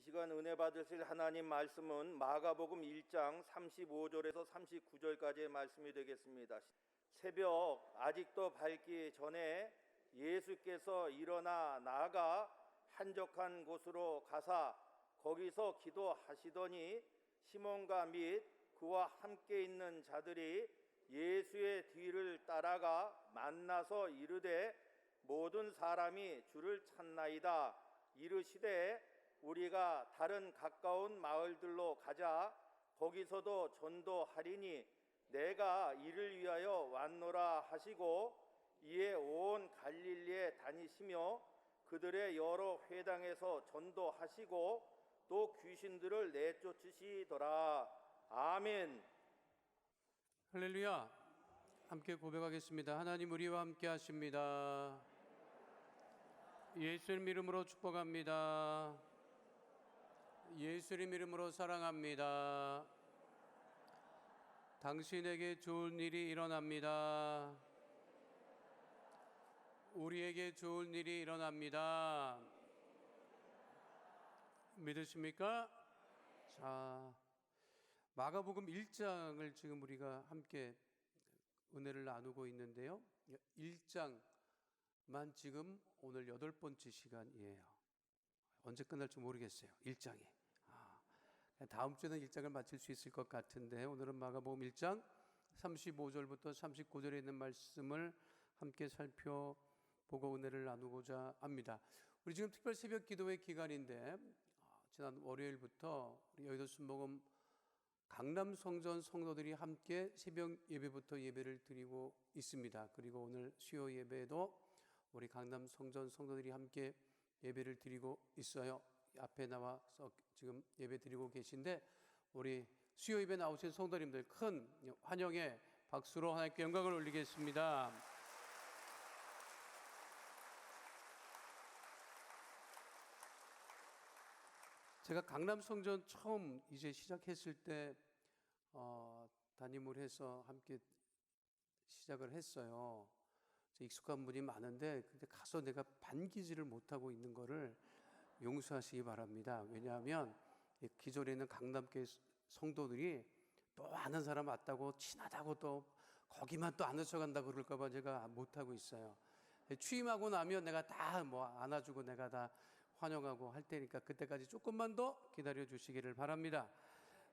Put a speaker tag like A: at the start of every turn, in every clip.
A: 시간 은혜 받으실 하나님 말씀은 마가복음 1장 35절에서 39절까지의 말씀이 되겠습니다. 새벽 아직도 밝기 전에 예수께서 일어나 나아가 한적한 곳으로 가사 거기서 기도하시더니 시몬과 및 그와 함께 있는 자들이 예수의 뒤를 따라가 만나서 이르되 모든 사람이 주를 찾나이다. 이르시되 우리가 다른 가까운 마을들로 가자. 거기서도 전도하리니 내가 이를 위하여 왔노라 하시고 이에 온 갈릴리에 다니시며 그들의 여러 회당에서 전도하시고 또 귀신들을 내쫓으시더라. 아멘.
B: 할렐루야. 함께 고백하겠습니다. 하나님 우리와 함께 하십니다. 예수님 이름으로 축복합니다. 예수님 이름으로 사랑합니다. 당신에게 좋은 일이 일어납니다. 우리에게 좋은 일이 일어납니다. 믿으십니까? 자, 마가복음 1장을 지금 우리가 함께 은혜를 나누고 있는데요. 1장만 지금 오늘 8번째 시간이에요. 언제 끝날지 모르겠어요. 1장이. 다음 주에는 1장을 마칠 수 있을 것 같은데 오늘은 마가복음 1장 35절부터 39절에 있는 말씀을 함께 살펴보고 은혜를 나누고자 합니다. 우리 지금 특별 새벽 기도회 기간인데 지난 월요일부터 우리 여의도 순복음 강남 성전 성도들이 함께 새벽 예배부터 예배를 드리고 있습니다. 그리고 오늘 수요 예배에도 우리 강남 성전 성도들이 함께 예배를 드리고 있어요. 앞에 나와서 지금 예배 드리고 계신데 우리 수요 예배 나오신 성도님들 큰 환영의 박수로 하나님께 영광을 올리겠습니다. 제가 강남 성전 처음 이제 시작했을 때 담임을 해서 함께 시작을 했어요. 익숙한 분이 많은데 근데 가서 내가 반기지를 못하고 있는 거를 용서하시기 바랍니다. 왜냐하면 기존에 있는 강남교회 성도들이 또 아는 사람 왔다고 친하다고 또 거기만 또 아는 척한다고 그럴까 봐 제가 못하고 있어요. 취임하고 나면 내가 다 뭐 안아주고 내가 다 환영하고 할 테니까 그때까지 조금만 더 기다려 주시기를 바랍니다.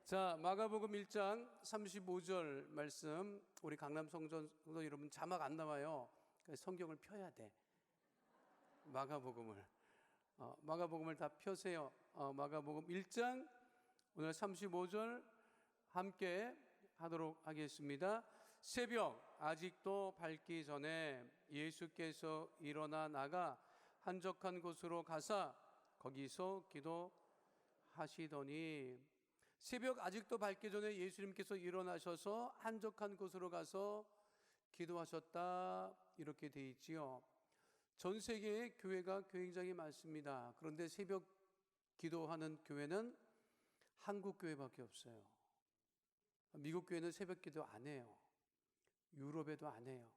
B: 자, 마가복음 1장 35절 말씀, 우리 강남 성전 성도 여러분 자막 안 나와요. 성경을 펴야 돼. 마가복음을 다 펴세요. 마가복음 1장 오늘 35절 함께 하도록 하겠습니다. 새벽 아직도 밝기 전에 예수께서 일어나 나가 한적한 곳으로 가사 거기서 기도하시더니, 새벽 아직도 밝기 전에 예수님께서 일어나셔서 한적한 곳으로 가서 기도하셨다 이렇게 돼 있지요. 전 세계에 교회가 굉장히 많습니다. 그런데 새벽 기도하는 교회는 한국 교회밖에 없어요. 미국 교회는 새벽 기도 안 해요. 유럽에도 안 해요.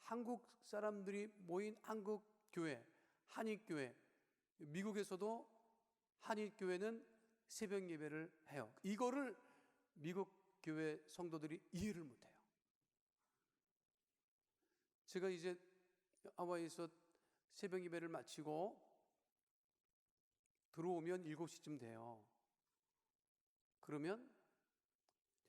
B: 한국 사람들이 모인 한국 교회, 한인교회, 미국에서도 한인교회는 새벽 예배를 해요. 이거를 미국 교회 성도들이 이해를 못해요. 제가 이제 하와이에서 새벽 예배를 마치고 들어오면 7시쯤 돼요. 그러면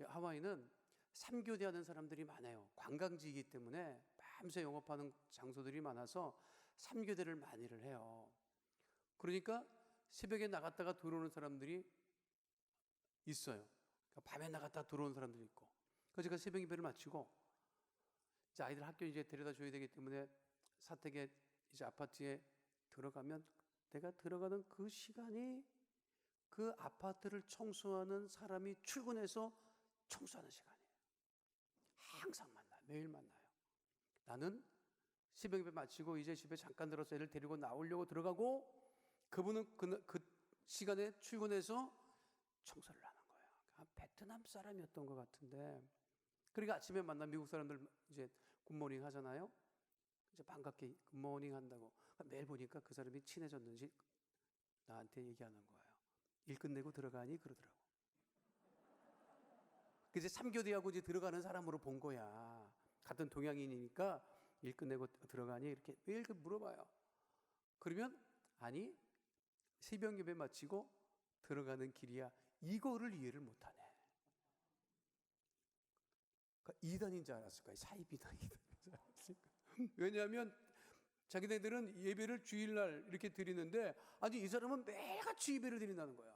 B: 하와이는 3교대 하는 사람들이 많아요. 관광지이기 때문에 밤새 영업하는 장소들이 많아서 3교대를 많이를 해요. 그러니까 새벽에 나갔다가 들어오는 사람들이 있어요. 그러니까 밤에 나갔다가 들어오는 사람들이 있고. 그래서 제가 새벽 예배를 마치고 이제 아이들 학교 이제 데려다 줘야 되기 때문에 사택에 이제 아파트에 들어가면 내가 들어가는 그 시간이 그 아파트를 청소하는 사람이 출근해서 청소하는 시간이에요. 항상 만나요. 매일 만나요. 나는 새벽 예배 마치고 이제 집에 잠깐 들어서 애를 데리고 나오려고 들어가고 그분은 그 시간에 출근해서 청소를 하는 거예요. 베트남 사람이었던 것 같은데, 그러니까 아침에 만난 미국 사람들 이제 굿모닝 하잖아요. 이제 반갑게 굿모닝 한다고 매일 보니까 그 사람이 친해졌는지 나한테 얘기하는 거예요. 일 끝내고 들어가니 그러더라고. 그래서 3교대하고 이제 들어가는 사람으로 본 거야. 같은 동양인이니까 일 끝내고 들어가니 이렇게 매일 물어봐요. 그러면 아니 새벽 예배 마치고 들어가는 길이야. 이거를 이해를 못하네. 그러니까 이단인 줄 알았을 거야. 사이비단 이단인 줄 알았을 거야. 왜냐하면 자기네들은 예배를 주일날 이렇게 드리는데 아니 이 사람은 매일같이 예배를 드린다는 거야.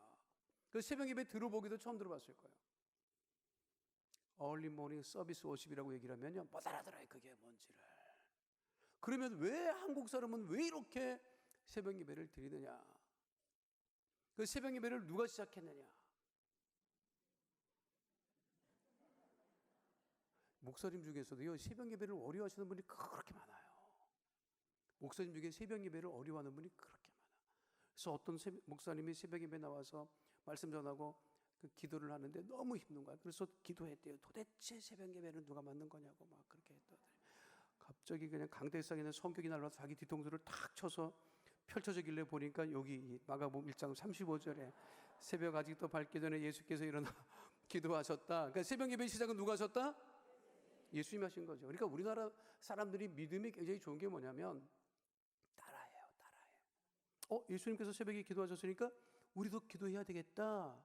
B: 그 새벽 예배 들어보기도 처음 들어봤을 거예요. 얼리 모닝 서비스 워십이라고 얘기를 하면요 못 알아들어요. 그게 뭔지를. 그러면 왜 한국 사람은 왜 이렇게 새벽 예배를 드리느냐? 그 새벽 예배를 누가 시작했느냐? 목사님 중에서도요 새벽 예배를 어려워하시는 분이 그렇게 많아요. 목사님 중에 새벽 예배를 어려워하는 분이 그렇게 많아. 그래서 어떤 목사님이 새벽 예배 나와서 말씀 전하고 그 기도를 하는데 너무 힘든 거야. 그래서 기도했대요. 도대체 새벽 예배는 누가 만든 거냐고 막 그렇게 했더니 갑자기 그냥 강대상에 있는 성경이 날라와서 자기 뒤통수를 탁 쳐서 펼쳐지길래 보니까 여기 마가복음 1장 35절에 새벽 아직도 밝기 전에 예수께서 일어나 기도하셨다. 그러니까 새벽 예배 시작은 누가 하셨다? 예수님이 하신 거죠. 그러니까 우리나라 사람들이 믿음이 굉장히 좋은 게 뭐냐면 따라해요. 예수님께서 새벽에 기도하셨으니까 우리도 기도해야 되겠다.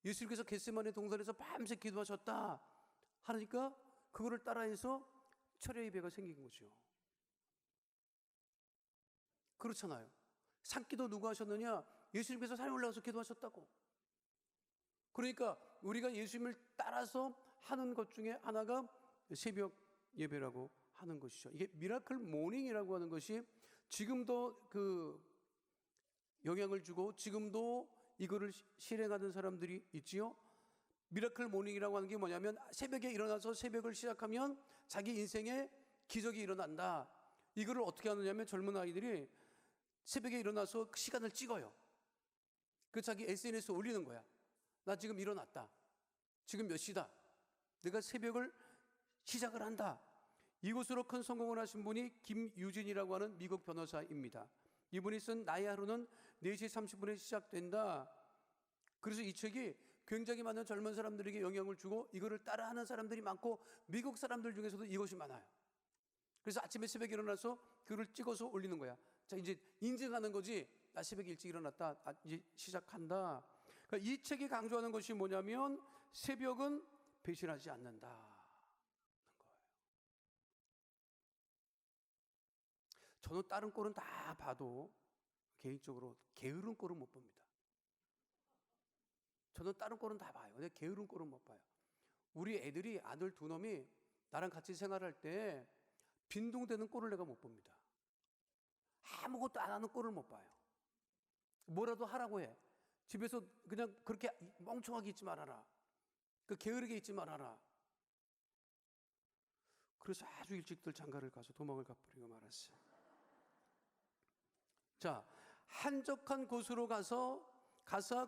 B: 예수님께서 겟세마네 동산에서 밤새 기도하셨다 하니까 그거를 따라해서 철야 예배가 생긴 거죠. 그렇잖아요. 산기도 누가 하셨느냐? 예수님께서 산에 올라가서 기도하셨다고. 그러니까 우리가 예수님을 따라서 하는 것 중에 하나가 새벽 예배라고 하는 것이죠. 이게 미라클 모닝이라고 하는 것이 지금도 그 영향을 주고 지금도 이거를 실행하는 사람들이 있지요. 미라클 모닝이라고 하는 게 뭐냐면 새벽에 일어나서 새벽을 시작하면 자기 인생에 기적이 일어난다. 이거를 어떻게 하느냐면 젊은 아이들이 새벽에 일어나서 그 시간을 찍어요. 그 자기 SNS에 올리는 거야. 나 지금 일어났다. 지금 몇 시다. 내가 새벽을 시작을 한다. 이곳으로 큰 성공을 하신 분이 김유진이라고 하는 미국 변호사입니다. 이분이 쓴 나의 하루는 4시 30분에 시작된다. 그래서 이 책이 굉장히 많은 젊은 사람들에게 영향을 주고 이거를 따라하는 사람들이 많고 미국 사람들 중에서도 이것이 많아요. 그래서 아침에 새벽에 일어나서 그걸 찍어서 올리는 거야. 자, 이제 인증하는 거지. 나 새벽에 일찍 일어났다. 이제 시작한다. 그러니까 이 책이 강조하는 것이 뭐냐면 새벽은 배신하지 않는다. 저는 다른 꼴은 다 봐도 개인적으로 게으른 꼴은 못 봅니다. 저는 다른 꼴은 다 봐요. 근데 게으른 꼴은 못 봐요. 우리 애들이 아들 두 놈이 나랑 같이 생활할 때 빈둥대는 꼴을 내가 못 봅니다. 아무것도 안 하는 꼴을 못 봐요. 뭐라도 하라고 해. 집에서 그냥 그렇게 멍청하게 있지 말아라. 그 게으르게 있지 말아라. 그래서 아주 일찍들 장가를 가서 도망을 가버리고 말았어요. 자, 한적한 곳으로 가서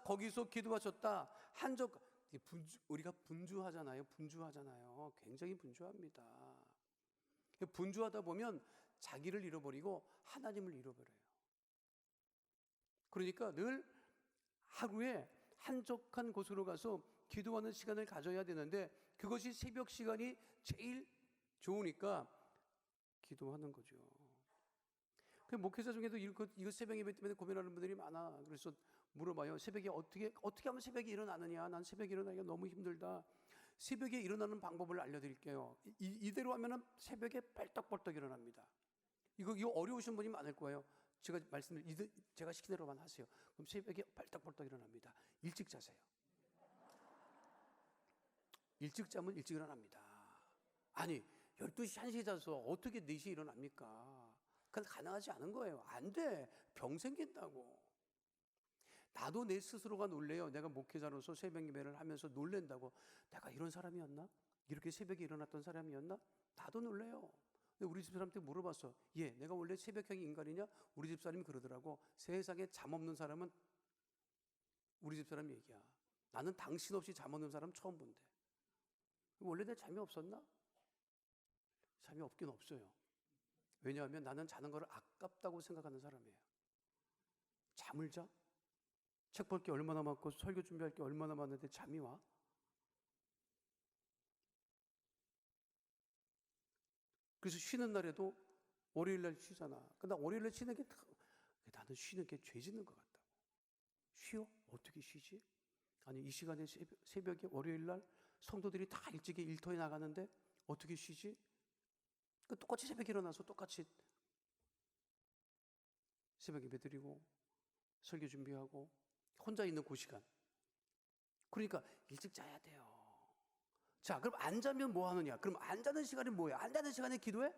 B: 거기서 기도하셨다. 우리가 분주하잖아요. 굉장히 분주합니다. 분주하다 보면 자기를 잃어버리고 하나님을 잃어버려요. 그러니까 늘 하루에 한적한 곳으로 가서 기도하는 시간을 가져야 되는데 그것이 새벽 시간이 제일 좋으니까 기도하는 거죠. 그 목회자 중에도 이거 새벽 예배 때문에 고민하는 분들이 많아. 그래서 물어봐요. 새벽에 어떻게 하면 새벽에 일어나느냐? 난 새벽에 일어나기가 너무 힘들다. 새벽에 일어나는 방법을 알려드릴게요. 이대로 하면은 새벽에 빨떡빨떡 일어납니다. 이거 어려우신 분이 많을 거예요. 제가 시킨 대로만 하세요. 그럼 새벽에 빨떡빨떡 일어납니다. 일찍 자세요. 일찍 자면 일찍 일어납니다. 아니 12시 1시에 자서 어떻게 4시에 일어납니까? 그건 가능하지 않은 거예요. 안 돼. 병 생긴다고. 나도 내 스스로가 놀래요. 내가 목회자로서 새벽 예배를 하면서 놀랜다고. 내가 이런 사람이었나? 이렇게 새벽에 일어났던 사람이었나? 나도 놀래요. 근데 우리 집사람한테 물어봤어. 내가 원래 새벽형 인간이냐? 우리 집사람이 그러더라고. 세상에 잠 없는 사람은 우리 집사람 얘기야. 나는 당신 없이 잠 없는 사람 처음 본대. 원래 내 잠이 없었나? 잠이 없긴 없어요. 왜냐하면 나는 자는 걸 아깝다고 생각하는 사람이에요. 잠을 자? 책 볼 게 얼마나 많고 설교 준비할 게 얼마나 많은데 잠이 와? 그래서 쉬는 날에도 월요일 날 쉬잖아. 근데 월요일 날 쉬는 게 나는 쉬는 게 죄 짓는 것 같다고. 쉬어? 어떻게 쉬지? 아니 이 시간에 새벽에 월요일 날 성도들이 다 일찍이 일터에 나가는데 어떻게 쉬지? 똑같이 새벽에 일어나서 똑같이 새벽 예배 드리고 설교 준비하고 혼자 있는 그 시간. 그러니까 일찍 자야 돼요. 자, 그럼 안 자면 뭐 하느냐? 그럼 안 자는 시간이 뭐예요? 안 자는 시간에 기도해?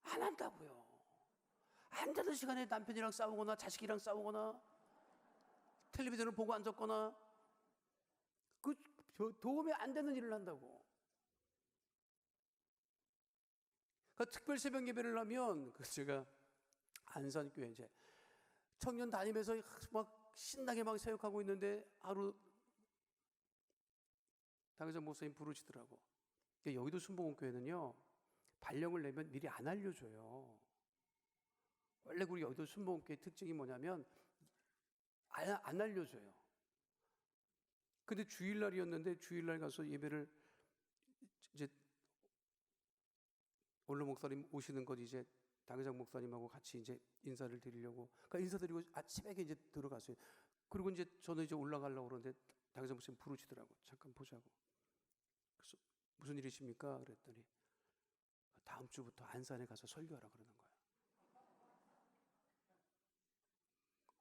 B: 안 한다고요. 안 자는 시간에 남편이랑 싸우거나 자식이랑 싸우거나 텔레비전을 보고 앉았거나 그 도움이 안 되는 일을 한다고. 그러니까 특별 새벽 예배를 하면 제가 안산교회 이제 청년 다니면서 막 신나게 막 사역하고 있는데 하루 당회장 목사님 부르시더라고. 여의도 순복음교회는요 발령을 내면 미리 안 알려줘요. 원래 우리 여의도 순복음교회 특징이 뭐냐면 안 알려줘요. 근데 주일날이었는데 주일날 가서 예배를 이제 원로 목사님 오시는 것 이제 당회장 목사님하고 같이 이제 인사를 드리려고 그러니까 인사드리고 새벽에 이제 들어갔어요. 그리고 이제 저는 이제 올라가려고 그러는데 당회장 목사님 부르시더라고. 잠깐 보자고. 그래서 무슨 일이십니까? 그랬더니 다음 주부터 안산에 가서 설교하라 그러는 거예요.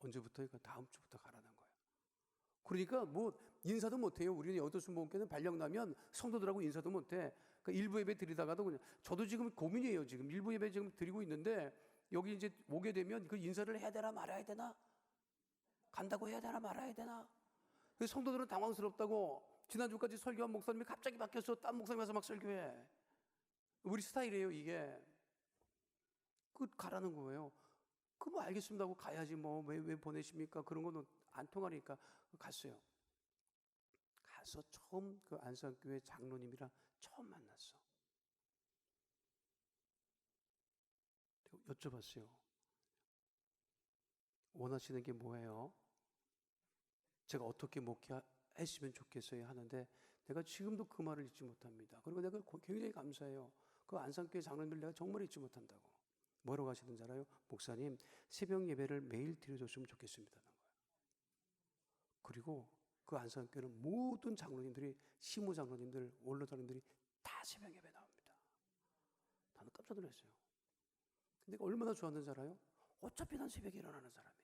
B: 언제부터요? 다음 주부터 가라는 거예요. 그러니까 뭐 인사도 못해요. 우리는 여의도 순복음교회는 발령 나면 성도들하고 인사도 못해. 그러니까 일부 예배 드리다가도 그냥 저도 지금 고민이에요. 지금 일부 예배 지금 드리고 있는데 여기 이제 오게 되면 그 인사를 해야 되나 말아야 되나? 간다고 해야 되나 말아야 되나? 그래서 성도들은 당황스럽다고 지난주까지 설교한 목사님이 갑자기 바뀌어서 딴 목사님 와서 막 설교해. 우리 스타일이에요 이게. 가라는 거예요. 뭐 알겠습니다 하고 가야지 뭐 왜 보내십니까? 그런 거는 안 통하니까 갔어요. 가서 처음 그 안산교회 장로님이랑 처음 만났어. 여쭤봤어요. 원하시는 게 뭐예요? 제가 어떻게 목회했으면 좋겠어요 하는데 내가 지금도 그 말을 잊지 못합니다. 그리고 내가 굉장히 감사해요. 그 안산교회 장로님들 내가 정말 잊지 못한다고. 뭐라고 하시는지 알아요? 목사님 새벽 예배를 매일 드려줬으면 좋겠습니다. 그리고 그 안산교회는 모든 장로님들이 시무 장로님들, 원로 장로님들이 다 새벽 예배 나옵니다. 나는 깜짝 놀랐어요. 근데 얼마나 좋았는지 알아요? 어차피 난 새벽에 일어나는 사람인데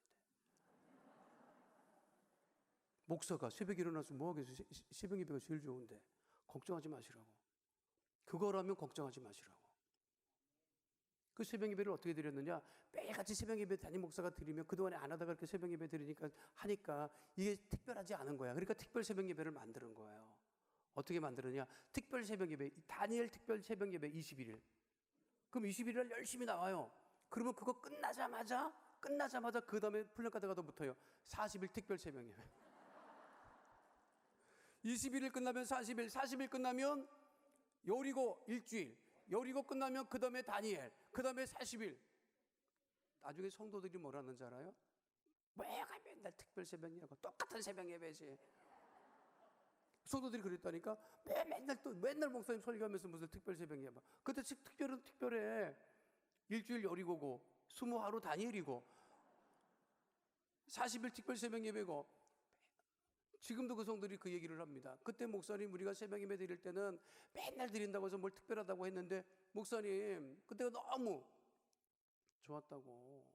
B: 목사가 새벽에 일어나서 뭐 하겠어요? 새벽 예배가 제일 좋은데 걱정하지 마시라고. 그거라면 걱정하지 마시라고. 그 새벽 예배를 어떻게 드렸느냐? 매일같이 새벽 예배 담임 목사가 드리면 그동안에 안 하다가 이렇게 새벽 예배 드리니까 하니까 이게 특별하지 않은 거야. 그러니까 특별 새벽 예배를 만드는 거예요. 어떻게 만드느냐? 특별 새벽 예배, 다니엘 특별 새벽 예배 21일. 그럼 21일 열심히 나와요. 그러면 그거 끝나자마자 그 다음에 플래카드가 더 붙어요. 40일 특별 새벽 예배. 21일 끝나면 40일 끝나면 여리고 일주일. 여리고 끝나면 그 다음에 다니엘, 그 다음에 40일. 나중에 성도들이 뭐라는 줄 알아요? 뭐가 맨날 특별 새벽 예배고 똑같은 새벽 예배지. 성도들이 그랬다니까. 맨날 목사님 설교하면서 무슨 특별 새벽 예배. 그때 특별은 특별해. 일주일 여리고고 20하루 다니엘이고 40일 특별 새벽 예배고. 지금도 그 성들이 그 얘기를 합니다. 그때 목사님 우리가 새벽 예배 드릴 때는 맨날 드린다고 해서 뭘 특별하다고 했는데 목사님 그때가 너무 좋았다고.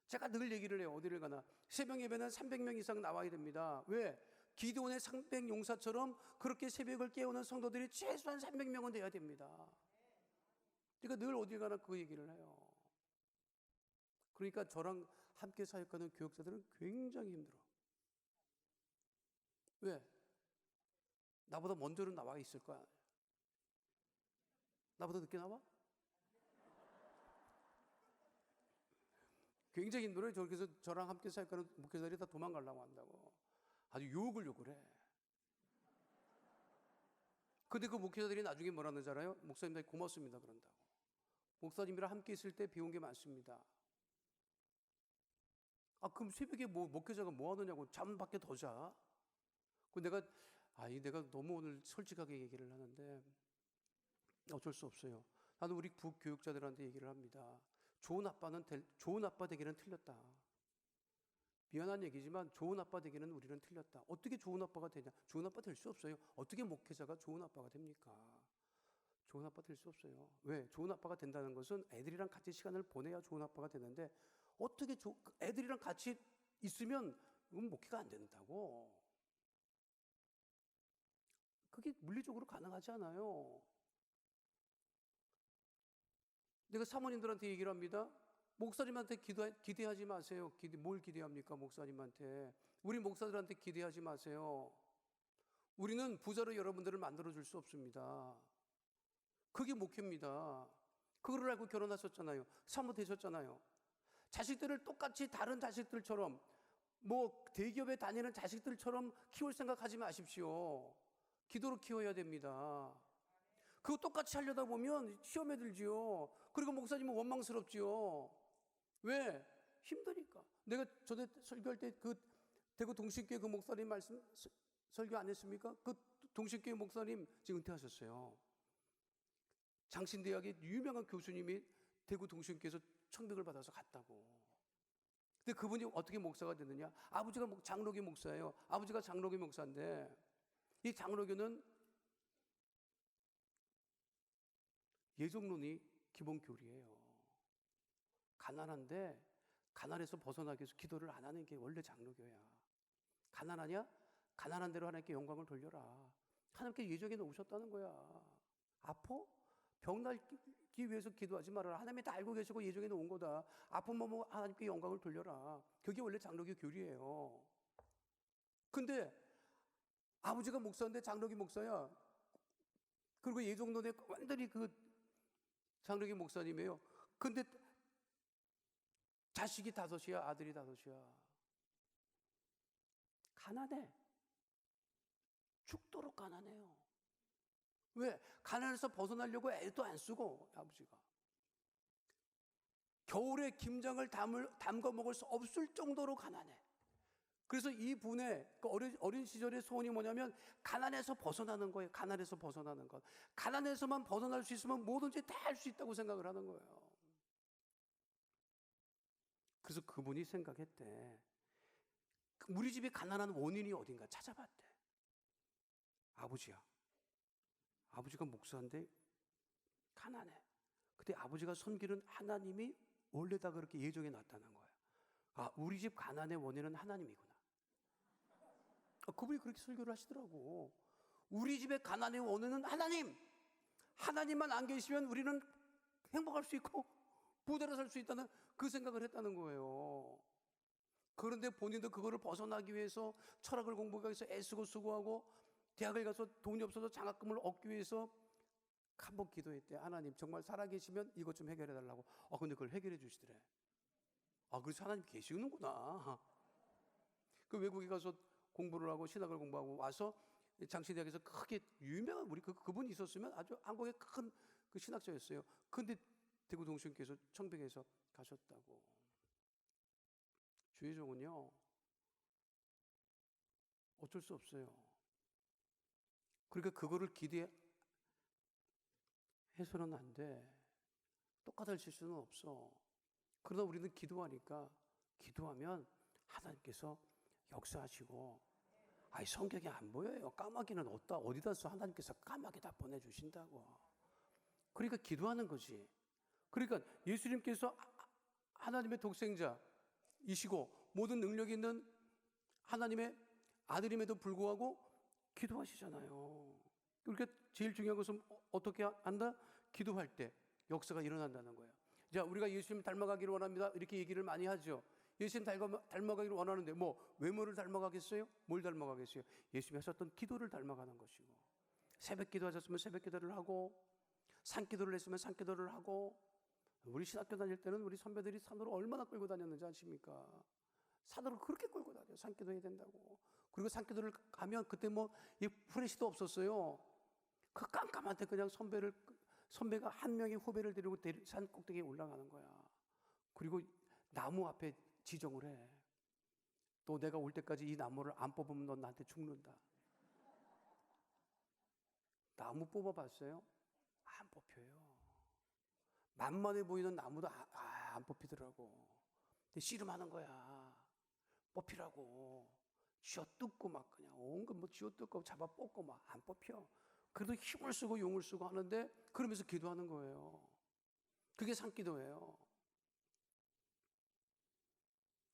B: 제가 늘 얘기를 해요. 어디를 가나 새벽 예배는 300명 이상 나와야 됩니다. 왜? 기드온의 300용사처럼 그렇게 새벽을 깨우는 성도들이 최소한 300명은 돼야 됩니다. 그러니까 늘 어딜 가나 그 얘기를 해요. 그러니까 저랑 함께 사역하는 교역자들은 굉장히 힘들어. 왜? 나보다 먼저는 나와 있을 거야. 나보다 늦게 나와? 굉장히 힘들어요. 그래서 저랑 함께 사역하는 목회자들이 다 도망가려고 한다고. 아주 욕을 해. 근데 그 목회자들이 나중에 뭐라는 줄 알아요? 목사님들 고맙습니다 그런다고. 목사님이랑 함께 있을 때 배운 게 많습니다. 그럼 새벽에 목회자가 뭐 하느냐고, 잠 밖에 더 자. 그 내가 내가 너무 오늘 솔직하게 얘기를 하는데 어쩔 수 없어요. 나는 우리 부교육자들한테 얘기를 합니다. 좋은 아빠 되기는 틀렸다. 미안한 얘기지만 좋은 아빠 되기는 우리는 틀렸다. 어떻게 좋은 아빠가 되냐? 좋은 아빠 될 수 없어요. 어떻게 목회자가 좋은 아빠가 됩니까? 좋은 아빠 될 수 없어요. 왜? 좋은 아빠가 된다는 것은 애들이랑 같이 시간을 보내야 좋은 아빠가 되는데, 어떻게 애들이랑 같이 있으면 목회가 안 된다고. 그게 물리적으로 가능하지 않아요. 내가 사모님들한테 얘기를 합니다. 목사님한테 기대하지 마세요. 뭘 기대합니까? 목사님한테. 우리 목사들한테 기대하지 마세요. 우리는 부자로 여러분들을 만들어줄 수 없습니다. 그게 목회입니다. 그거를 알고 결혼하셨잖아요. 사모 되셨잖아요. 자식들을 똑같이 다른 자식들처럼, 대기업에 다니는 자식들처럼 키울 생각하지 마십시오. 기도로 키워야 됩니다. 그거 똑같이 하려다 보면 시험에 들지요. 그리고 목사님은 원망스럽지요. 왜? 힘드니까. 내가 전에 설교할 때 대구 동신교회 그 목사님 말씀 설교 안 했습니까? 그 동신교회 목사님 지금 은퇴하셨어요. 장신대학의 유명한 교수님이 대구 동신교회에서 청백을 받아서 갔다고. 근데 그분이 어떻게 목사가 됐느냐? 아버지가 장로교 목사예요. 아버지가 장로교 목사인데, 이 장로교는 예정론이 기본 교리예요. 가난한데 가난에서 벗어나기 위해서 기도를 안 하는 게 원래 장로교야. 가난하냐? 가난한 대로 하나님께 영광을 돌려라. 하나님께 예정에 놓으셨다는 거야. 아파? 병 낫기 위해서 기도하지 말아라. 하나님이 다 알고 계시고 예정에 놓은 거다. 아프면 하나님께 영광을 돌려라. 그게 원래 장로교 교리예요. 근데 아버지가 목사인데 장로교 목사야. 그리고 예정론에 완전히 장로교 목사님이에요. 근데 자식이 5이야, 아들이 5이야. 가난해. 죽도록 가난해요. 왜? 가난에서 벗어나려고 애도 안 쓰고, 아버지가. 겨울에 김장을 담궈 먹을 수 없을 정도로 가난해. 그래서 이분의 어린 시절의 소원이 뭐냐면 가난에서 벗어나는 거예요. 가난에서 벗어나는 것. 가난에서만 벗어날 수 있으면 뭐든지 다 할 수 있다고 생각을 하는 거예요. 그래서 그분이 생각했대. 우리 집이 가난한 원인이 어딘가 찾아봤대. 아버지야. 아버지가 목사인데 가난해. 근데 아버지가 섬기는 하나님이 원래 다 그렇게 예정해 놨다는 거야. 우리 집 가난의 원인은 하나님이구나. 그분이 그렇게 설교를 하시더라고. 우리 집의 가난의 원인은 하나님. 하나님만 안 계시면 우리는 행복할 수 있고 부대로 살 수 있다는 그 생각을 했다는 거예요. 그런데 본인도 그거를 벗어나기 위해서 철학을 공부하기 위해서 애쓰고 수고하고 대학을 가서 돈이 없어서 장학금을 얻기 위해서 한 번 기도했대. 하나님 정말 살아계시면 이것 좀 해결해 달라고. 근데 그걸 해결해 주시더래. 그래서 하나님 계시는구나. 그 외국에 가서 공부를 하고 신학을 공부하고 와서 장신대학에서 크게 유명한 우리 그분이 있었으면 아주 한국의 큰 그 신학자였어요. 근데 대구 동신교회에서 청백에서 가셨다고. 주의 종은요 어쩔 수 없어요. 그러니까 그거를 기대해서는 안 돼. 똑같을 수는 없어. 그러나 우리는 기도하면 하나님께서 역사하시고, 성경에 안 보여요. 까마귀는 어디다 써? 하나님께서 까마귀 다 보내주신다고. 그러니까 기도하는 거지. 그러니까 예수님께서 하나님의 독생자이시고 모든 능력이 있는 하나님의 아들임에도 불구하고 기도하시잖아요. 그러니까 제일 중요한 것은 어떻게 한다? 기도할 때 역사가 일어난다는 거예요. 자, 우리가 예수님 닮아가기를 원합니다. 이렇게 얘기를 많이 하죠. 예수님 닮아가기를 원하는데 외모를 닮아가겠어요? 뭘 닮아가겠어요? 예수님이 하셨던 기도를 닮아가는 것이고, 새벽 기도 하셨으면 새벽 기도를 하고, 산기도를 했으면 산기도를 하고. 우리 신학교 다닐 때는 우리 선배들이 산으로 얼마나 끌고 다녔는지 아십니까? 산으로 그렇게 끌고 다녀요. 산기도 해야 된다고. 그리고 산기도를 가면 그때 이 후레쉬도 없었어요. 그 깜깜한 데 그냥 선배가 한 명의 후배를 데리고 산 꼭대기에 올라가는 거야. 그리고 나무 앞에 지정을 해. 또 내가 올 때까지 이 나무를 안 뽑으면 넌 나한테 죽는다. 나무 뽑아봤어요? 안 뽑혀요. 만만해 보이는 나무도 안 뽑히더라고. 근데 씨름하는 거야. 뽑히라고. 쥐어뜯고 막 그냥 온갖 뭐 쥐어뜯고 잡아 뽑고 막 안 뽑혀. 그래도 힘을 쓰고 용을 쓰고 하는데 그러면서 기도하는 거예요. 그게 산기도예요.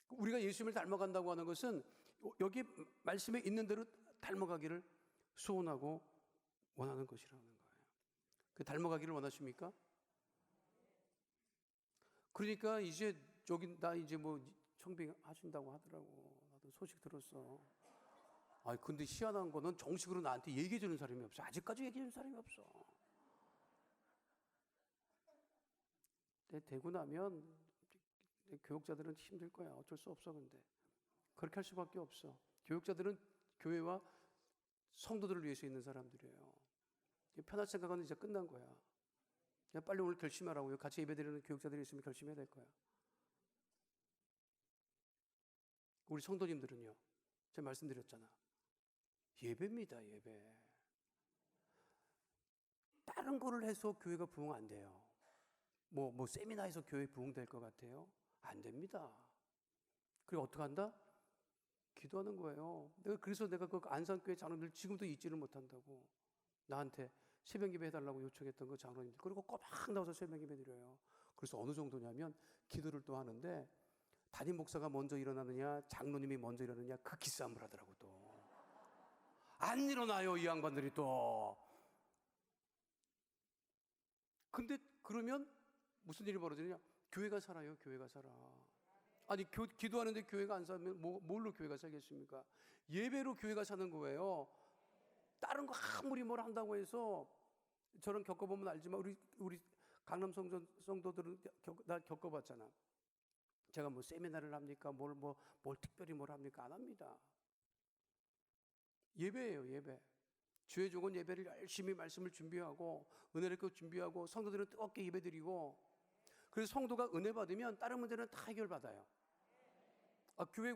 B: 우리가 예수님을 닮아간다고 하는 것은 여기 말씀에 있는 대로 닮아가기를 소원하고 원하는 것이라는 거예요. 그 닮아가기를 원하십니까? 그러니까 이제 여기 나 이제 뭐 청빙하신다고 하더라고. 나도 소식 들었어. 아 근데 희한한 거는 정식으로 나한테 얘기해 주는 사람이 없어. 아직까지 얘기해 주는 사람이 없어. 근데 되고 나면 교육자들은 힘들 거야. 어쩔 수 없어. 근데 그렇게 할 수밖에 없어. 교육자들은 교회와 성도들을 위해서 있는 사람들이에요. 편할 생각은 이제 끝난 거야. 그냥 빨리 오늘 결심하라고요. 같이 예배드리는 교육자들이 있으면 결심해야 될 거야. 우리 성도님들은요. 제가 말씀드렸잖아. 예배입니다. 예배. 다른 거를 해서 교회가 부흥 안 돼요. 뭐 세미나에서 교회 부흥될 것 같아요? 안 됩니다. 그리고 어떻게 한다? 기도하는 거예요. 그래서 내가 그 안산교회 장로들 지금도 잊지를 못한다고. 나한테 새벽 예배 해달라고 요청했던 그 장로님들. 그리고 꼬박 나와서 새벽 예배 드려요. 그래서 어느 정도냐면 기도를 또 하는데 담임 목사가 먼저 일어나느냐 장로님이 먼저 일어나느냐 그 기싸움을 하더라고 또. 안 일어나요 이 양반들이 또. 근데 그러면 무슨 일이 벌어지느냐? 교회가 살아요. 교회가 살아. 아니 기도하는데 교회가 안 살면 뭘로 교회가 살겠습니까? 예배로 교회가 사는 거예요. 다른 거 아무리 뭘 한다고 해서 저런 겪어보면 알지만 우리 강남 성도들은 나 겪어봤잖아. 제가 뭐 세미나를 합니까? 뭘 특별히 뭘 합니까? 안 합니다. 예배예요, 예배. 주의 종은 예배를 열심히 말씀을 준비하고 은혜를 준비하고 성도들은 뜨겁게 예배드리고 그래서 성도가 은혜 받으면 다른 문제는 다 해결받아요. 아, 교회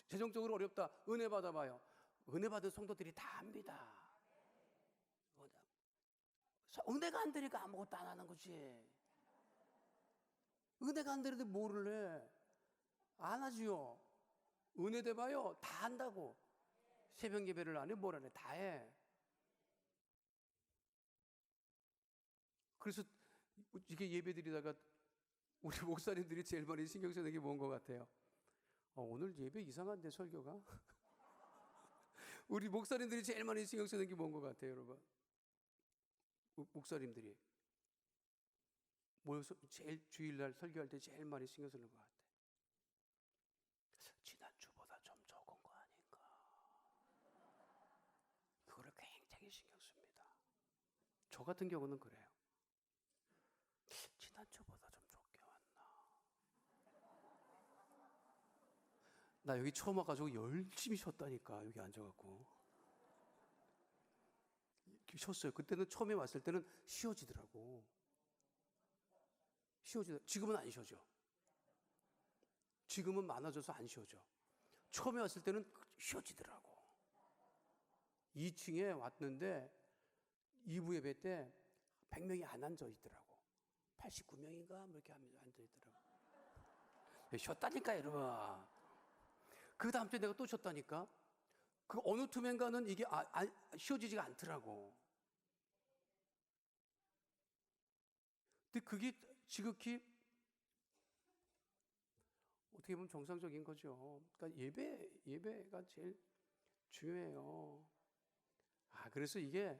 B: 재정적으로 어렵다. 은혜 받아봐요. 은혜 받은 성도들이 다 합니다. 은혜가 안 되니까 아무것도 안 하는 거지. 은혜가 안 되는데 뭐를 해? 안 하지요. 은혜 돼봐요. 다 한다고. 새벽 예배를 안 해? 뭘 안 해? 다 해. 그래서 이게 예배 드리다가 우리 목사님들이 제일 많이 신경 쓰는 게 뭔 것 같아요? 오늘 예배 이상한데 설교가? 우리 목사님들이 제일 많이 신경 쓰는 게 뭔 것 같아요, 여러분? 목사님들이 모여서 제일 주일날 설교할 때 제일 많이 신경 쓰는 것 같아. 지난주보다 좀 적은 거 아닌가? 그거를 굉장히 신경 씁니다. 저 같은 경우는 그래요. 지난주보다 좀 적게 왔나? 나 여기 처음 와가지고 열심히 쉬었다니까. 여기 앉아갖고 쉬었어요. 그때는 처음에 왔을 때는 쉬어지더라고. 지금은 안 쉬어져. 지금은 많아져서 안 쉬어져. 처음에 왔을 때는 쉬어지더라고. 2층에 왔는데 2부 예배 때 100명이 안 앉아 있더라고. 89명인가 뭐 이렇게 하면서 앉아 있더라고. 쉬었다니까 여러분. 그 다음 주에 내가 또 쉬었다니까. 그 어느 틈엔가는 이게 쉬어지지가 않더라고. 근데 그게 지극히 어떻게 보면 정상적인 거죠. 그러니까 예배가 제일 중요해요. 그래서 이게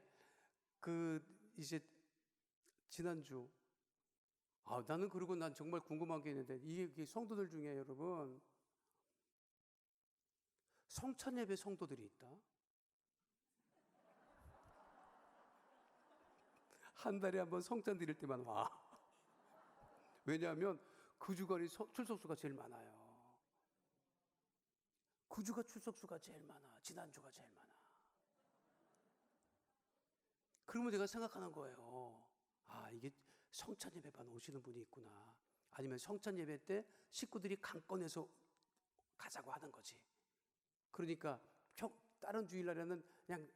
B: 이제 지난주 나는 그리고 난 정말 궁금한 게 있는데 이게 성도들 중에 여러분 성찬 예배 성도들이 있다. 한 달에 한 번 성찬 드릴 때만 와. 왜냐하면 그 주간이 출석수가 제일 많아요. 그 주가 출석수가 제일 많아. 지난주가 제일 많아. 그러면 내가 생각하는 거예요. 이게 성찬 예배만 오시는 분이 있구나. 아니면 성찬 예배 때 식구들이 강권해서 가자고 하는 거지. 그러니까 다른 주일날에는 그냥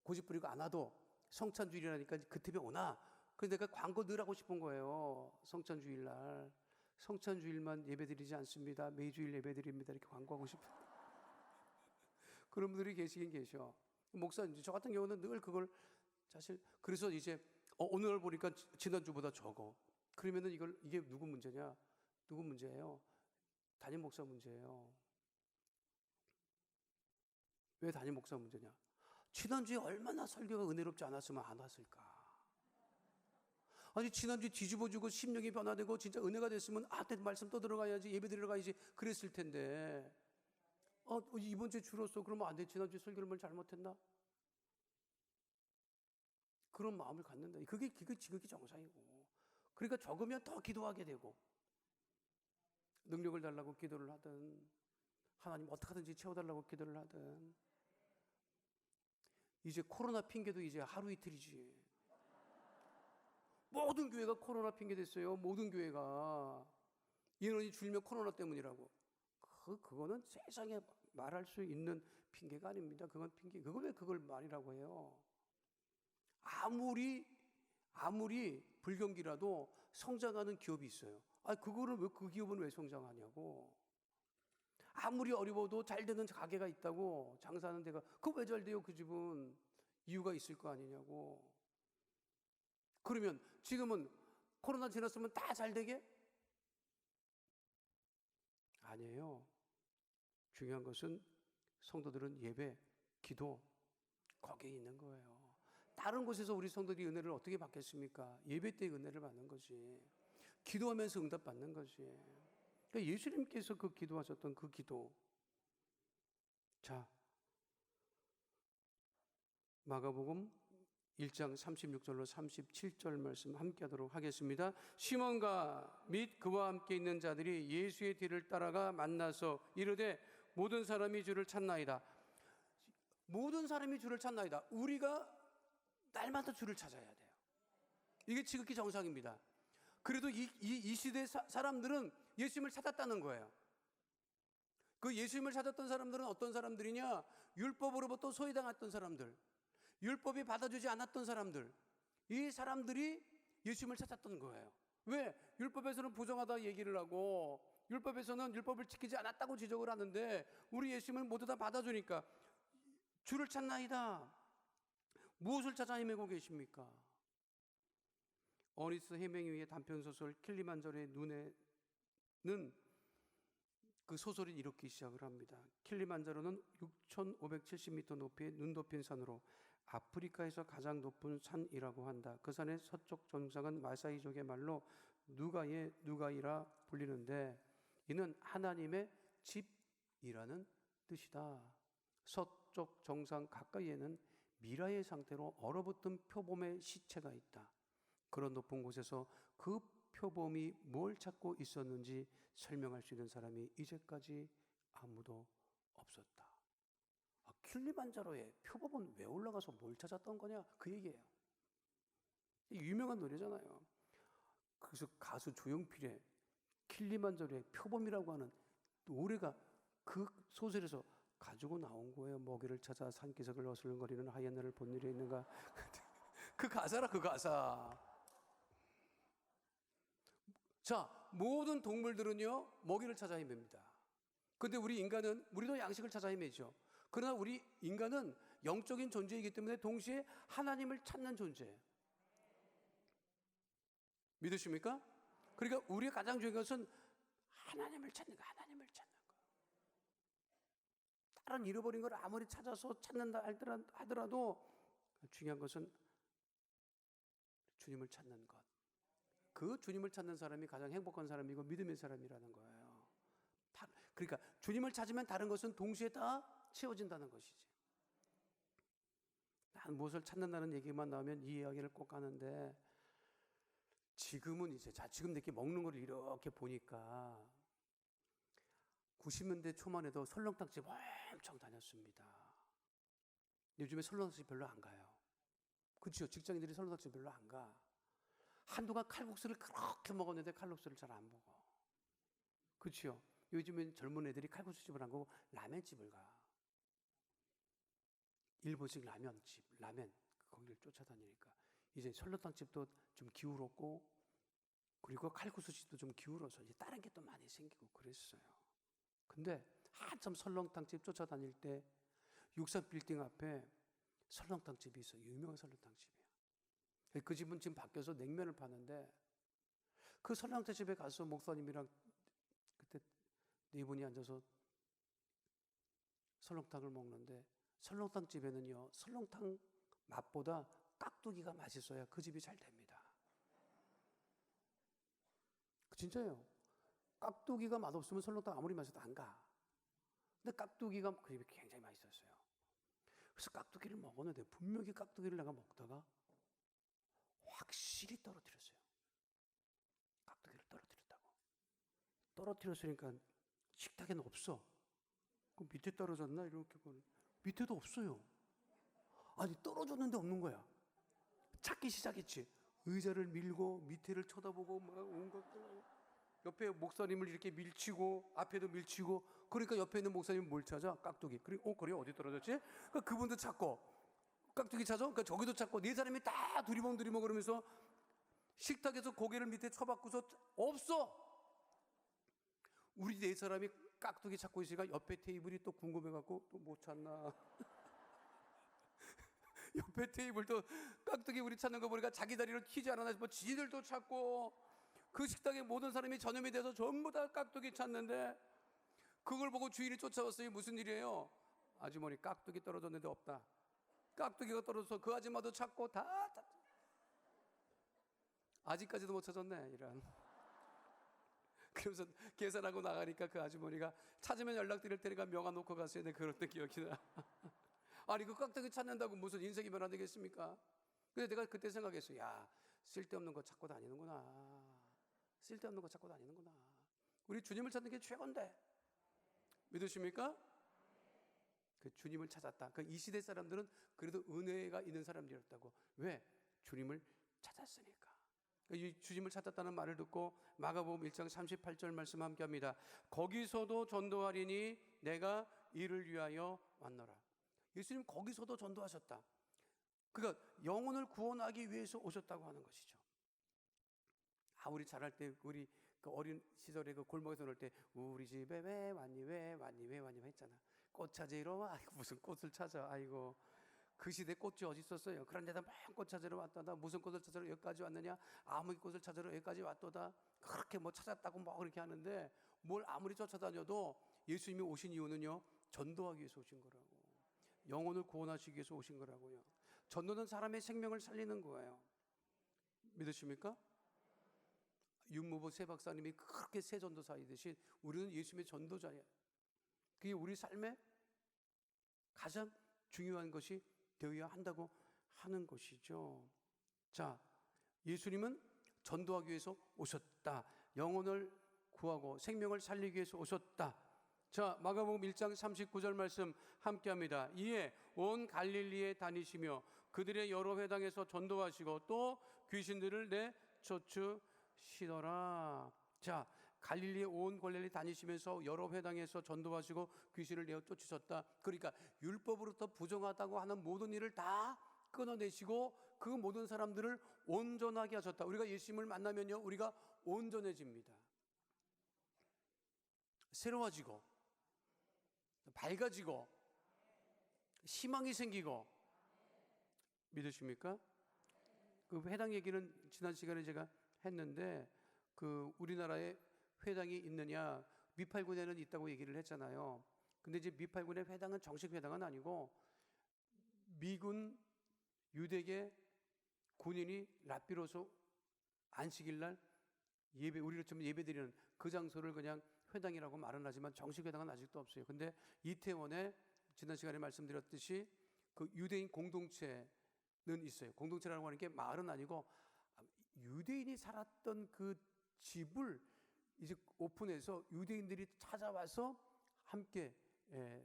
B: 고집 부리고 안 와도 성찬주일이라니까 그 틈에 오나. 그래서 내가 광고 늘 하고 싶은 거예요. 성찬주일날. 성찬주일만 예배드리지 않습니다. 매주일 예배드립니다. 이렇게 광고하고 싶은 그런 분들이 계시긴 계셔. 목사님, 저 같은 경우는 늘 그걸 사실 그래서 이제 오늘 보니까 지난주보다 적어. 그러면은 이게 누구 문제냐? 누구 문제예요? 담임 목사 문제예요. 왜 담임 목사 문제냐? 지난주에 얼마나 설교가 은혜롭지 않았으면 안 왔을까? 아니 지난주에 뒤집어지고 심령이 변화되고 진짜 은혜가 됐으면 내 말씀 또 들어가야지, 예배 들어가야지 그랬을 텐데 이번 주에 줄었어. 그러면 안 돼. 지난주에 설교를 뭘 잘못했나? 그런 마음을 갖는다. 그게 지극히 정상이고. 그러니까 적으면 더 기도하게 되고 능력을 달라고 기도를 하든 하나님 어떻게 하든지 채워달라고 기도를 하든. 이제 코로나 핑계도 이제 하루 이틀이지. 모든 교회가 코로나 핑계 됐어요. 모든 교회가 인원이 줄면 코로나 때문이라고. 그거는 세상에 말할 수 있는 핑계가 아닙니다. 그건 핑계. 그걸 왜 그걸 말이라고 해요? 아무리 불경기라도 성장하는 기업이 있어요. 그거를 왜 그 기업은 왜 성장하냐고. 아무리 어려워도 잘 되는 가게가 있다고, 장사하는 데가. 그거 왜 잘 돼요? 그 집은 이유가 있을 거 아니냐고. 그러면 지금은 코로나 지났으면 다 잘 되게? 아니에요. 중요한 것은 성도들은 예배, 기도, 거기에 있는 거예요. 다른 곳에서 우리 성도들이 은혜를 어떻게 받겠습니까? 예배 때 은혜를 받는 거지. 기도하면서 응답 받는 거지. 그러니까 예수님께서 그 기도하셨던 그 기도. 자, 마가복음 1장 36절로 37절 말씀 함께 하도록 하겠습니다. 시몬과 및 그와 함께 있는 자들이 예수의 뒤를 따라가 만나서 이르되 모든 사람이 주를 찾나이다. 모든 사람이 주를 찾나이다. 우리가 날마다 주를 찾아야 돼요. 이게 지극히 정상입니다. 그래도 이 시대 사람들은 예수님을 찾았다는 거예요. 그 예수님을 찾았던 사람들은 어떤 사람들이냐? 율법으로부터 소외당했던 사람들, 율법이 받아주지 않았던 사람들, 이 사람들이 예수님을 찾았던 거예요. 왜? 율법에서는 부정하다 얘기를 하고 율법에서는 율법을 지키지 않았다고 지적을 하는데 우리 예수님을 모두 다 받아주니까 주를 찾나이다. 무엇을 찾아 헤매고 계십니까? 어니스트 헤밍웨이의 단편소설 킬리만자로의 눈에는 그 소설이 이렇게 시작을 합니다. 킬리만자로는 6,570m 높이의 눈 덮인 산으로 아프리카에서 가장 높은 산이라고 한다. 그 산의 서쪽 정상은 마사이족의 말로 누가이라 불리는데 이는 하나님의 집이라는 뜻이다. 서쪽 정상 가까이에는 미라의 상태로 얼어붙은 표범의 시체가 있다. 그런 높은 곳에서 그 표범이 뭘 찾고 있었는지 설명할 수 있는 사람이 이제까지 아무도 없었다. 킬리만자로에 표범은 왜 올라가서 뭘 찾았던 거냐? 그 얘기예요. 유명한 노래잖아요. 그래서 가수 조용필의 킬리만자로의 표범이라고 하는 노래가 그 소설에서 가지고 나온 거예요. 먹이를 찾아 산기슭을 어슬렁거리는 하이에나를 본 일이 있는가. 그 가사라, 그 가사. 자, 모든 동물들은요 먹이를 찾아 헤맵니다. 근데 우리 인간은, 우리도 양식을 찾아 헤매죠. 그러나 우리 인간은 영적인 존재이기 때문에 동시에 하나님을 찾는 존재예요. 믿으십니까? 그러니까 우리가 가장 중요한 것은 하나님을 찾는 거, 하나님을 찾는 거. 다른 잃어버린 걸 아무리 찾아서 찾는다 하더라도 중요한 것은 주님을 찾는 것. 그 주님을 찾는 사람이 가장 행복한 사람이고 믿음의 사람이라는 거예요. 그러니까 주님을 찾으면 다른 것은 동시에 다 채워진다는 것이지. 난 무엇을 찾는다는 얘기만 나오면 이 이야기를 꼭 하는데 지금은 이제 지금 이렇게 먹는 걸 이렇게 보니까 90년대 초만 해도 설렁탕집 엄청 다녔습니다. 요즘에 설렁탕집 별로 안 가요. 그렇죠? 직장인들이 설렁탕집 별로 안 가. 한동안 칼국수를 그렇게 먹었는데 칼국수를 잘 안 먹어. 그렇죠? 요즘엔 젊은 애들이 칼국수집을 안 가고 라멘집을 가. 일본식 라면집, 라멘 거기를 쫓아다니니까 이제 설렁탕 집도 좀 기울었고, 그리고 칼국수 집도 좀 기울어서 이제 다른 게 또 많이 생기고 그랬어요. 근데 한참 설렁탕 집 쫓아다닐 때 63 빌딩 앞에 설렁탕 집이 있어요. 유명한 설렁탕 집이에요. 그 집은 지금 바뀌어서 냉면을 파는데, 그 설렁탕 집에 가서 목사님이랑 그때 네 분이 앉아서 설렁탕을 먹는데, 설렁탕 집에는요, 설렁탕 맛보다 깍두기가 맛있어야 그 집이 잘 됩니다. 진짜예요. 깍두기가 맛없으면 설렁탕 아무리 맛있어도 안 가. 근데 깍두기가 그 집이 굉장히 맛있었어요. 그래서 깍두기를 먹었는데, 분명히 깍두기를 내가 먹다가 확실히 떨어뜨렸어요. 깍두기를 떨어뜨렸다고. 떨어뜨렸으니까 식탁에는 없어. 그 밑에 떨어졌나 이렇게 보는, 밑에도 없어요. 아니 떨어졌는데 없는 거야. 찾기 시작했지. 의자를 밀고 밑에를 쳐다보고 막 온갖, 옆에 목사님을 이렇게 밀치고 앞에도 밀치고, 그러니까 옆에 있는 목사님 뭘 찾아? 깍두기. 그리고 그래 어디 떨어졌지? 그러니까 그분도 찾고 깍두기 찾아. 그러니까 저기도 찾고, 네 사람이 다 두리번두리번 그러면서 식탁에서 고개를 밑에 쳐박고서 없어. 우리 네 사람이 깍두기 찾고 있으니까 옆에 테이블이 또 궁금해갖고 또 못 찾나. 옆에 테이블도 깍두기 우리 찾는 거 보니까 자기 다리를 튀지 않았나 싶어 지들도 찾고, 그 식당에 모든 사람이 전염이 돼서 전부 다 깍두기 찾는데, 그걸 보고 주인이 쫓아왔어요. 무슨 일이에요? 아주머니 깍두기 떨어졌는데 없다. 깍두기가 떨어져서 그 아줌마도 찾고 다 아직까지도 못 찾았네 이런. 그러면서 계산하고 나가니까 그 아주머니가 찾으면 연락드릴 테니까 명함 놓고 가세요. 네, 그럴 때 기억이 나. 아니 그 깍두기 찾는다고 무슨 인생이 변화되겠습니까? 근데 내가 그때 생각했어요. 야, 쓸데없는 거 찾고 다니는구나. 쓸데없는 거 찾고 다니는구나. 우리 주님을 찾는 게 최고인데. 믿으십니까? 그 주님을 찾았다. 그 이 시대 사람들은 그래도 은혜가 있는 사람들이었다고. 왜? 주님을 찾았으니까. 이 주님을 찾았다는 말을 듣고 마가복음 1장 38절 말씀 함께 합니다. 거기서도 전도하리니 내가 이를 위하여 왔노라. 예수님 거기서도 전도하셨다. 그러니까 영혼을 구원하기 위해서 오셨다고 하는 것이죠. 우리 잘할 때, 우리 그 어린 시절에 그 골목에서 놀 때 우리 집에 왜 왔니 왜 왔니 왜 왔니 했잖아. 꽃 찾으러 와. 아이고 무슨 꽃을 찾아. 아이고 그 시대 꽃이 어디 있었어요. 그런 데다 막 꽃 찾으러 왔다다. 무슨 꽃을 찾으러 여기까지 왔느냐. 아무리 꽃을 찾으러 여기까지 왔도다. 그렇게 뭐 찾았다고 뭐 그렇게 하는데, 뭘 아무리 쫓아다녀도 예수님이 오신 이유는요, 전도하기 위해서 오신 거라고. 영혼을 구원하시기 위해서 오신 거라고요. 전도는 사람의 생명을 살리는 거예요. 믿으십니까? 윤무보 새 박사님이 그렇게 새 전도사이듯이 우리는 예수님의 전도자예요. 그게 우리 삶의 가장 중요한 것이 되어야 한다고 하는 것이죠. 자, 예수님은 전도하기 위해서 오셨다. 영혼을 구하고 생명을 살리기 위해서 오셨다. 자, 마가복음 1장 39절 말씀 함께 합니다. 이에 온 갈릴리에 다니시며 그들의 여러 회당에서 전도하시고 또 귀신들을 내쫓으시더라. 자, 갈릴리에 온 갈릴리 다니시면서 여러 회당에서 전도하시고 귀신을 내어 쫓으셨다. 그러니까 율법으로부터 부정하다고 하는 모든 일을 다 끊어내시고 그 모든 사람들을 온전하게 하셨다. 우리가 예수님을 만나면요, 우리가 온전해집니다. 새로워지고 밝아지고 희망이 생기고. 믿으십니까? 그 회당 얘기는 지난 시간에 제가 했는데, 그 우리나라에 회당이 있느냐, 미팔군에는 있다고 얘기를 했잖아요. 근데 이제 미팔군의 회당은 정식 회당은 아니고 미군 유대계 군인이 랍비로서 안식일날 예배, 우리로 치면 예배드리는 그 장소를 그냥 회당이라고 말은 하지만 정식 회당은 아직도 없어요. 근데 이태원에 지난 시간에 말씀드렸듯이 그 유대인 공동체는 있어요. 공동체라고 하는 게 마을은 아니고 유대인이 살았던 그 집을 이제 오픈해서 유대인들이 찾아와서 함께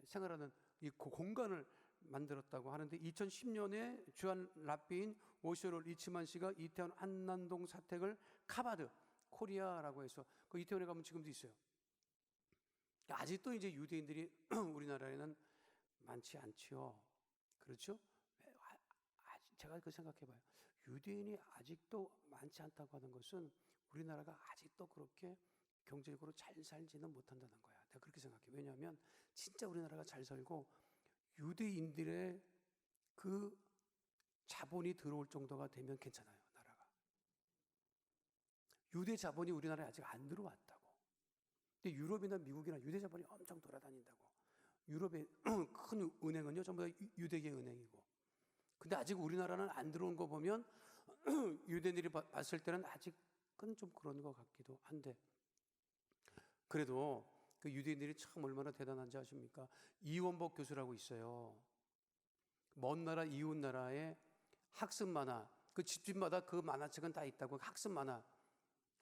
B: 생활하는 이 공간을 만들었다고 하는데, 2010년에 주한 랍비인 오쇼롤 리치만 씨가 이태원 한남동 사택을 카바드 코리아라고 해서 그 이태원에 가면 지금도 있어요. 아직도 이제 유대인들이 우리나라에는 많지 않지요. 그렇죠? 제가 그 생각해봐요. 유대인이 아직도 많지 않다고 하는 것은 우리나라가 아직도 그렇게 경제적으로 잘 살지는 못한다는 거야. 내가 그렇게 생각해. 왜냐하면 진짜 우리나라가 잘 살고 유대인들의 그 자본이 들어올 정도가 되면 괜찮아요, 나라가. 유대 자본이 우리나라에 아직 안 들어왔다고. 근데 유럽이나 미국이나 유대 자본이 엄청 돌아다닌다고. 유럽의 큰 은행은요, 전부 다 유대계 은행이고. 근데 아직 우리나라는 안 들어온 거 보면 유대인들이 봤을 때는 아직은 좀 그런 것 같기도 한데, 그래도 그 유대인들이 참 얼마나 대단한지 아십니까? 이원복 교수라고 있어요. 먼 나라 이웃 나라의 학습 만화, 그 집집마다 그 만화책은 다 있다고. 학습 만화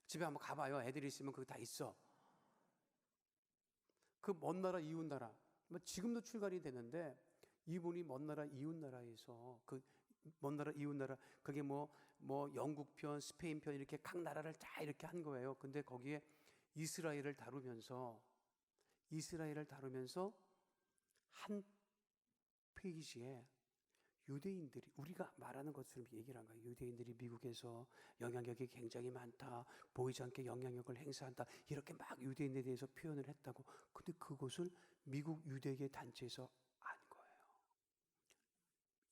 B: 집에 한번 가봐요. 애들이 있으면 그거 다 있어. 그 먼 나라 이웃 나라, 뭐 지금도 출간이 되는데, 이분이 먼 나라 이웃 나라에서 그 먼 나라 이웃 나라, 그게 뭐 영국 편, 스페인 편 이렇게 각 나라를 다 이렇게 한 거예요. 근데 거기에 이스라엘을 다루면서 한 페이지에 유대인들이, 우리가 말하는 것처럼 얘기를 한 거예요. 유대인들이 미국에서 영향력이 굉장히 많다, 보이지 않게 영향력을 행사한다, 이렇게 막 유대인에 대해서 표현을 했다고. 근데 그것을 미국 유대계 단체에서 안 거예요.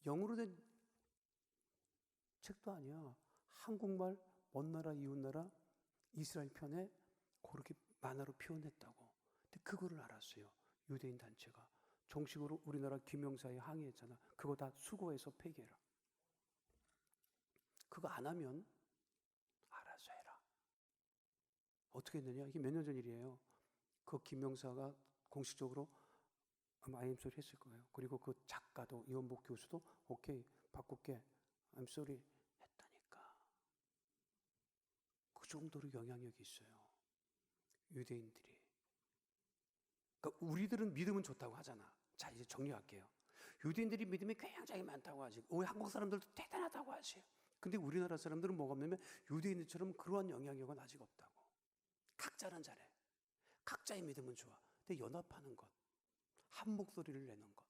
B: 영어로 된 책도 아니야. 한국말 먼 나라 이웃 나라 이스라엘 편에 그렇게 만화로 표현했다고. 근데 그거를 알았어요, 유대인 단체가. 정식으로 우리나라 김영사에 항의했잖아. 그거 다 수거해서 폐기해라. 그거 안 하면 알아서 해라. 어떻게 했느냐? 이게 몇 년 전 일이에요. 그 김영사가 공식적으로 아마 I'm sorry 했을 거예요. 그리고 그 작가도, 이원복 교수도 오케이 바꿀게, I'm sorry 했다니까. 그 정도로 영향력이 있어요, 유대인들이. 그러니까 우리들은 믿음은 좋다고 하잖아. 자, 이제 정리할게요. 유대인들이 믿음이 굉장히 많다고 하지. 우리 한국 사람들도 대단하다고 하지. 근데 우리나라 사람들은 뭐가 없냐면 유대인들처럼 그러한 영향력은 아직 없다고. 각자는 잘해. 각자의 믿음은 좋아. 근데 연합하는 것, 한 목소리를 내는 것.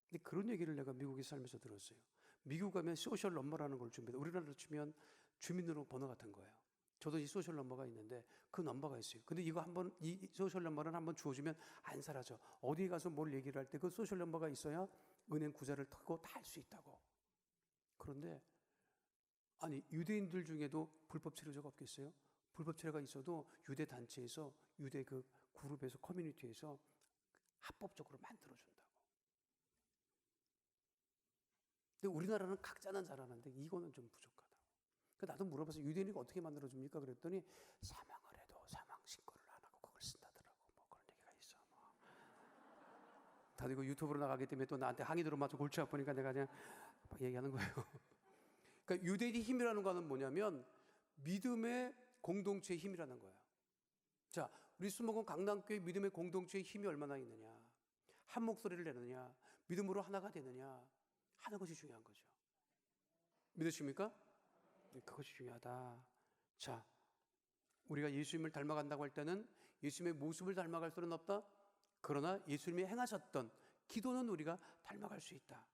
B: 근데 그런 얘기를 내가 미국에 살면서 들었어요. 미국 가면 소셜 넘버라는 걸 준비해. 우리나라로 치면 주민등록번호 같은 거예요. 저도 이 소셜 넘버가 있는데 그 넘버가 있어요. 근데 이거 한번, 이 소셜 넘버는 한번 주어주면 안 사라져. 어디 가서 뭘 얘기를 할 때 그 소셜 넘버가 있어야 은행 구자를 타고 다 할 수 있다고. 그런데 아니, 유대인들 중에도 불법 체류자가 없겠어요? 불법 체류가 있어도 유대 단체에서, 유대 그 그룹에서, 커뮤니티에서 합법적으로 만들어준다고. 근데 우리나라는 각자는 잘하는데 이거는 좀 부족하다. 나도 물어봐서 유대인이 어떻게 만들어줍니까? 그랬더니 사망을 해도 사망 신고를 안 하고 그걸 쓴다더라고. 뭐 그런 얘기가 있어. 다들 이거 유튜브로 나가기 때문에 또 나한테 항의 들어맞아 골치 아프니까 내가 그냥 막 얘기하는 거예요. 그러니까 유대인의 힘이라는 거는 뭐냐면 믿음의 공동체의 힘이라는 거예요. 자, 우리 수목원 강남교회 믿음의 공동체의 힘이 얼마나 있느냐, 한 목소리를 내느냐, 믿음으로 하나가 되느냐 하는 것이 중요한 거죠. 믿으십니까? 그것이 중요하다. 자, 우리가 예수님을 닮아간다고 할 때는 예수님의 모습을 닮아갈 수는 없다. 그러나 예수님이 행하셨던 기도는 우리가 닮아갈 수 있다.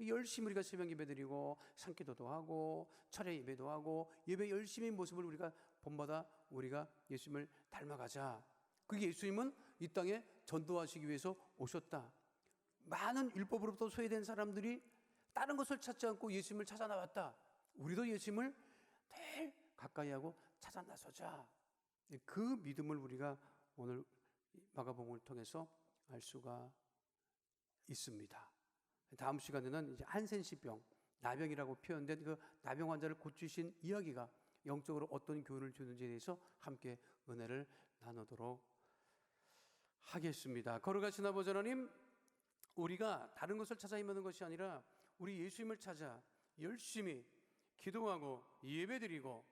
B: 열심히 우리가 새벽 예배 드리고 산기도도 하고 철야 예배도 하고 예배 열심히 모습을 우리가 본받아 우리가 예수님을 닮아가자. 그게 예수님은 이 땅에 전도하시기 위해서 오셨다. 많은 율법으로부터 소외된 사람들이 다른 것을 찾지 않고 예수님을 찾아 나왔다. 우리도 예수님을 늘 가까이 하고 찾아 나서자. 그 믿음을 우리가 오늘 마가복음을 통해서 알 수가 있습니다. 다음 시간에는 이제 한센시병, 나병이라고 표현된 그 나병 환자를 고치신 이야기가 영적으로 어떤 교훈을 주는지에 대해서 함께 은혜를 나누도록 하겠습니다. 거룩하신 아버지 하나님, 우리가 다른 것을 찾아 헤매는 것이 아니라 우리 예수님을 찾아 열심히 기도하고 예배드리고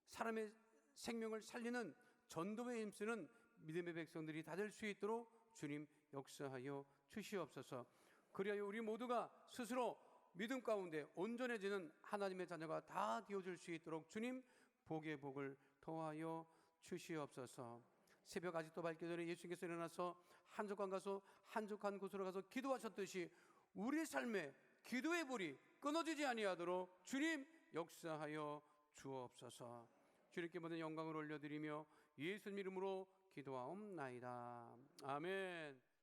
B: 사람의 생명을 살리는 전도에 힘쓰는 믿음의 백성들이 다 될 수 있도록 주님 역사하여 주시옵소서. 그리하여 우리 모두가 스스로 믿음 가운데 온전해지는 하나님의 자녀가 다 되어줄 수 있도록 주님 복의 복을 더하여 주시옵소서. 새벽 아직도 밝기 전에 예수님께서 일어나서 한적한 곳으로 가서 기도하셨듯이 우리 삶에 기도의 불이 끊어지지 아니하도록 주님 역사하여 주옵소서. 주님께 모든 영광을 올려드리며 예수님 이름으로 기도하옵나이다. 아멘.